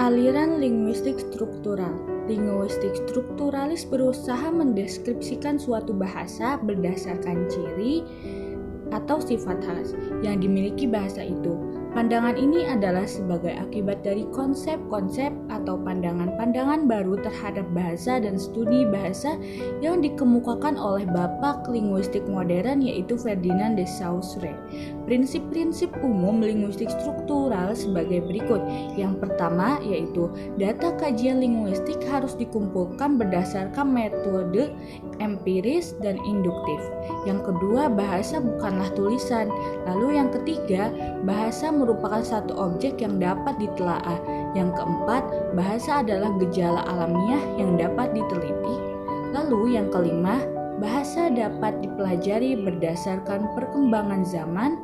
Aliran linguistik struktural. Linguistik strukturalis berusaha mendeskripsikan suatu bahasa berdasarkan ciri atau sifat khas yang dimiliki bahasa itu. Pandangan ini adalah sebagai akibat dari konsep-konsep atau pandangan-pandangan baru terhadap bahasa dan studi bahasa yang dikemukakan oleh bapak linguistik modern yaitu Ferdinand de Saussure. Prinsip-prinsip umum linguistik struktural sebagai berikut. Yang pertama yaitu data kajian linguistik harus dikumpulkan berdasarkan metode empiris dan induktif. Yang kedua, bahasa bukanlah tulisan. Lalu yang ketiga, bahasa merupakan satu objek yang dapat ditelaah. Yang keempat, bahasa adalah gejala alamiah yang dapat diteliti. Lalu yang kelima, bahasa dapat dipelajari berdasarkan perkembangan zaman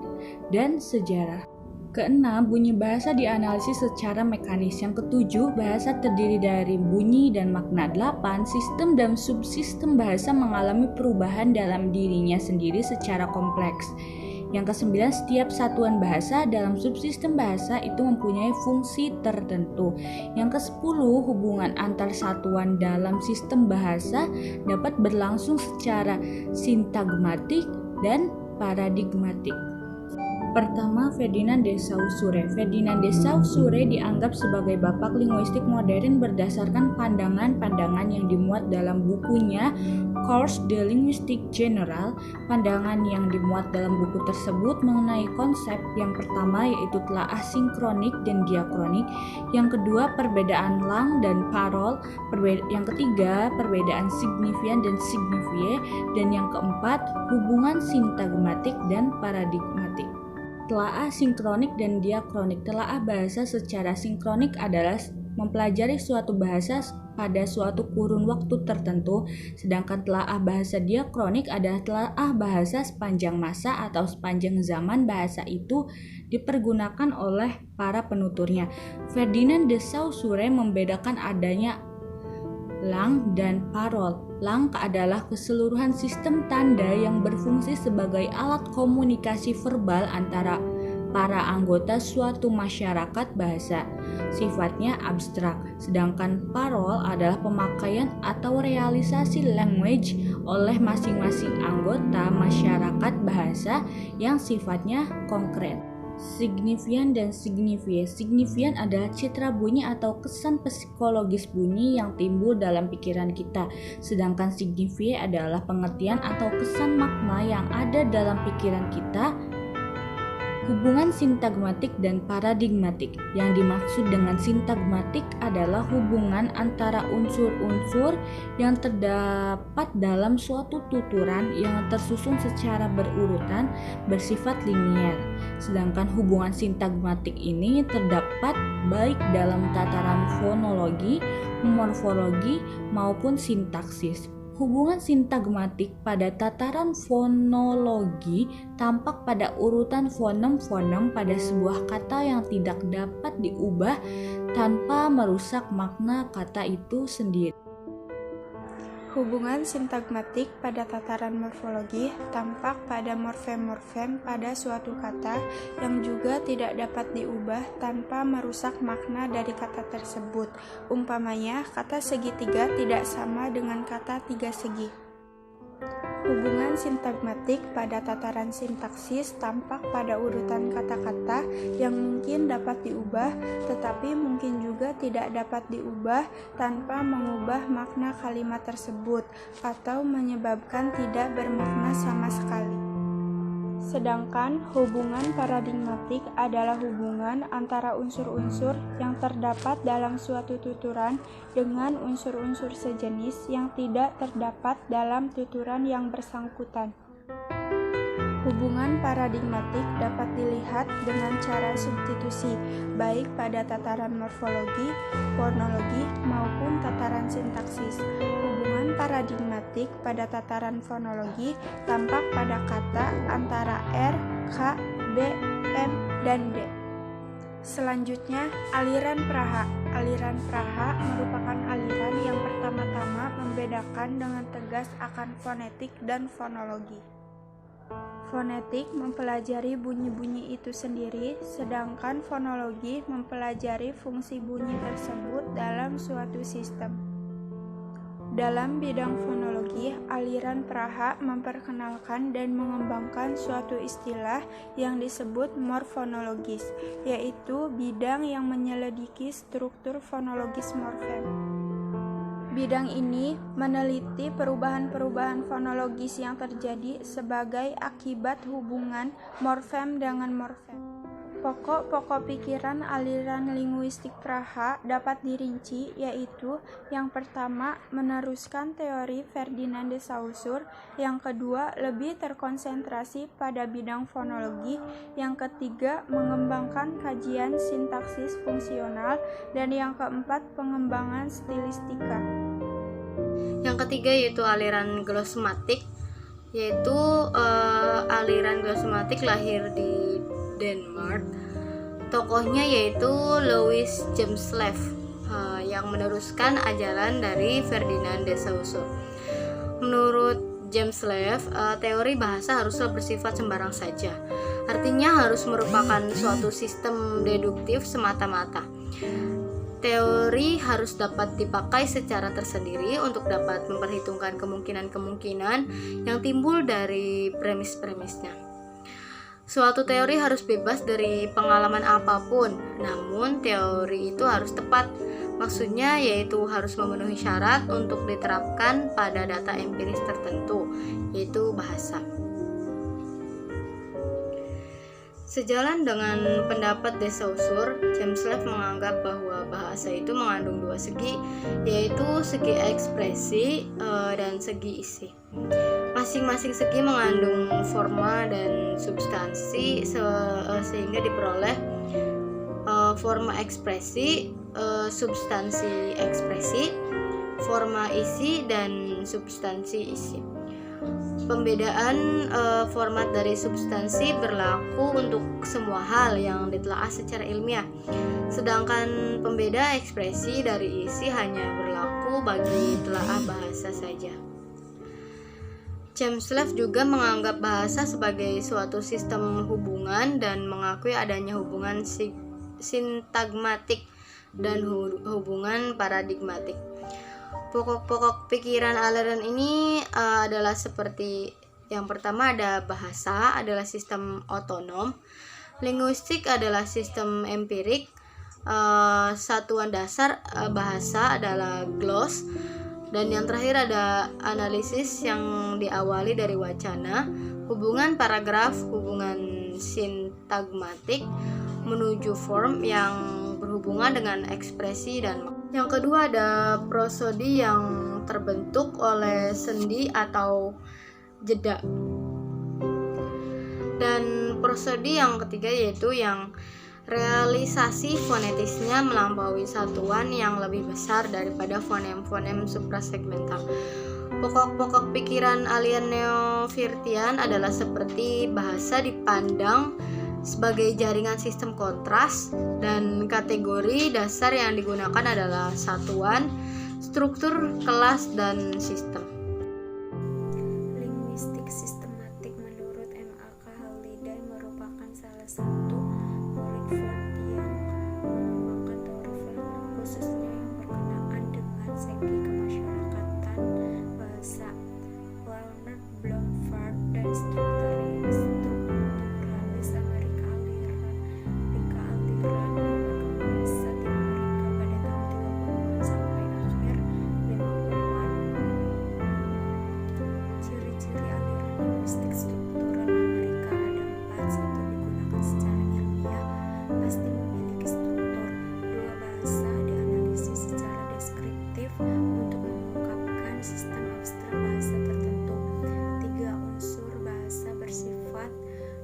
dan sejarah. Keenam, bunyi bahasa dianalisis secara mekanis. Yang ketujuh, bahasa terdiri dari bunyi dan makna. 8, sistem dan subsistem bahasa mengalami perubahan dalam dirinya sendiri secara kompleks. Yang kesembilan, setiap satuan bahasa dalam subsistem bahasa itu mempunyai fungsi tertentu. Yang kesepuluh, hubungan antar satuan dalam sistem bahasa dapat berlangsung secara sintagmatik dan paradigmatik. Pertama, Ferdinand de Saussure. Ferdinand de Saussure dianggap sebagai bapak linguistik modern berdasarkan pandangan-pandangan yang dimuat dalam bukunya Cours de Linguistique Générale. Pandangan yang dimuat dalam buku tersebut mengenai konsep yang pertama yaitu telaah sinkronik dan diakronik, yang kedua perbedaan lang dan parol, yang ketiga perbedaan signifian dan signifie, dan yang keempat hubungan sintagmatik dan paradigmatik. Telaah sinkronik dan diakronik. Telaah bahasa secara sinkronik adalah mempelajari suatu bahasa pada suatu kurun waktu tertentu, sedangkan telaah bahasa diakronik adalah telaah bahasa sepanjang masa atau sepanjang zaman bahasa itu dipergunakan oleh para penuturnya. Ferdinand de Saussure membedakan adanya lang dan parol. Lang adalah keseluruhan sistem tanda yang berfungsi sebagai alat komunikasi verbal antara para anggota suatu masyarakat bahasa. Sifatnya abstrak, sedangkan parol adalah pemakaian atau realisasi language oleh masing-masing anggota masyarakat bahasa yang sifatnya konkret. Signifian dan signifie. Signifian adalah citra bunyi atau kesan psikologis bunyi yang timbul dalam pikiran kita, sedangkan signifie adalah pengertian atau kesan makna yang ada dalam pikiran kita. Hubungan sintagmatik dan paradigmatik. Yang dimaksud dengan sintagmatik adalah hubungan antara unsur-unsur yang terdapat dalam suatu tuturan yang tersusun secara berurutan bersifat linier. Sedangkan hubungan sintagmatik ini terdapat baik dalam tataran fonologi, morfologi, maupun sintaksis. Hubungan sintagmatik pada tataran fonologi tampak pada urutan fonem-fonem pada sebuah kata yang tidak dapat diubah tanpa merusak makna kata itu sendiri. Hubungan sintagmatik pada tataran morfologi tampak pada morfem-morfem pada suatu kata yang juga tidak dapat diubah tanpa merusak makna dari kata tersebut. Umpamanya, kata segitiga tidak sama dengan kata tiga segi. Hubungan sintagmatik pada tataran sintaksis tampak pada urutan kata-kata yang mungkin dapat diubah, tetapi mungkin juga tidak dapat diubah tanpa mengubah makna kalimat tersebut atau menyebabkan tidak bermakna sama sekali. Sedangkan hubungan paradigmatik adalah hubungan antara unsur-unsur yang terdapat dalam suatu tuturan dengan unsur-unsur sejenis yang tidak terdapat dalam tuturan yang bersangkutan. Hubungan paradigmatik dapat dilihat dengan cara substitusi, baik pada tataran morfologi, fonologi, maupun tataran sintaksis. Hubungan paradigmatik pada tataran fonologi tampak pada kata antara R, K, B, M, dan D. Selanjutnya, aliran Praha. Aliran Praha merupakan aliran yang pertama-tama membedakan dengan tegas akan fonetik dan fonologi. Fonetik mempelajari bunyi-bunyi itu sendiri, sedangkan fonologi mempelajari fungsi bunyi tersebut dalam suatu sistem. Dalam bidang fonologi, aliran Praha memperkenalkan dan mengembangkan suatu istilah yang disebut morfonologis, yaitu bidang yang menyelidiki struktur fonologis morfem. Bidang ini meneliti perubahan-perubahan fonologis yang terjadi sebagai akibat hubungan morfem dengan morfem. Pokok-pokok pikiran aliran linguistik Praha dapat dirinci, yaitu yang pertama, meneruskan teori Ferdinand de Saussure, yang kedua, lebih terkonsentrasi pada bidang fonologi, yang ketiga, mengembangkan kajian sintaksis fungsional, dan yang keempat, pengembangan stilistika. Yang ketiga yaitu aliran glosematik, yaitu aliran glosematik lahir di Denmark. Tokohnya yaitu Louis Jameslave yang meneruskan ajaran dari Ferdinand de Saussure. Menurut Jameslave, teori bahasa haruslah bersifat sembarang saja. Artinya harus merupakan suatu sistem deduktif semata-mata. Teori harus dapat dipakai secara tersendiri untuk dapat memperhitungkan kemungkinan-kemungkinan yang timbul dari premis-premisnya. Suatu teori harus bebas dari pengalaman apapun, namun teori itu harus tepat. Maksudnya yaitu harus memenuhi syarat untuk diterapkan pada data empiris tertentu, yaitu bahasa. Sejalan dengan pendapat de Saussure, Jameslave menganggap bahwa bahasa itu mengandung dua segi, yaitu segi ekspresi dan segi isi. Masing-masing segi mengandung forma dan substansi sehingga diperoleh forma ekspresi, substansi ekspresi, forma isi, dan substansi isi. Pembedaan format dari substansi berlaku untuk semua hal yang ditelaah secara ilmiah, sedangkan pembeda ekspresi dari isi hanya berlaku bagi telaah bahasa saja. Jameslave juga menganggap bahasa sebagai suatu sistem hubungan dan mengakui adanya hubungan sintagmatik dan hubungan paradigmatik. Pokok-pokok pikiran aliran ini adalah seperti yang pertama ada bahasa adalah sistem otonom, linguistik adalah sistem empirik, satuan dasar bahasa adalah glos, dan yang terakhir ada analisis yang diawali dari wacana, hubungan paragraf, hubungan sintagmatik menuju form yang berhubungan dengan ekspresi, dan yang kedua ada prosodi yang terbentuk oleh sendi atau jeda. Dan prosodi yang ketiga yaitu yang realisasi fonetisnya melampaui satuan yang lebih besar daripada fonem-fonem suprasegmental. Pokok-pokok pikiran alien Neo-Wirthian adalah seperti bahasa dipandang sebagai jaringan sistem kontras, dan kategori dasar yang digunakan adalah satuan, struktur, kelas, dan sistem. Linguistik sistematik menurut M.A.K. Halliday merupakan salah satu murid Wirthian mengembangkan teori filman khususnya yang berkenaan dengan segi kemasyarakatan bahasa. Leonard Bloomfield dan strukturalisme Amerika aliran berkembang pesat di Amerika pada tahun 30-an sampai akhir 50-an. Ciri-ciri aliran linguistik struktural Amerika ada 4. 1. Digunakan secara ilmiah, pasti memiliki struktur. 2. Bahasa dianalisis secara deskriptif untuk mengungkapkan sistem abstrak bahasa tertentu. 3. Unsur bahasa bersifat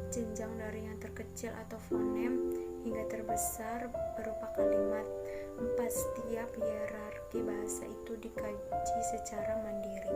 jenjang dari yang terkecil atau fonem hingga terbesar berupa kalimat. 4. Setiap hierarki bahasa itu dikaji secara mandiri.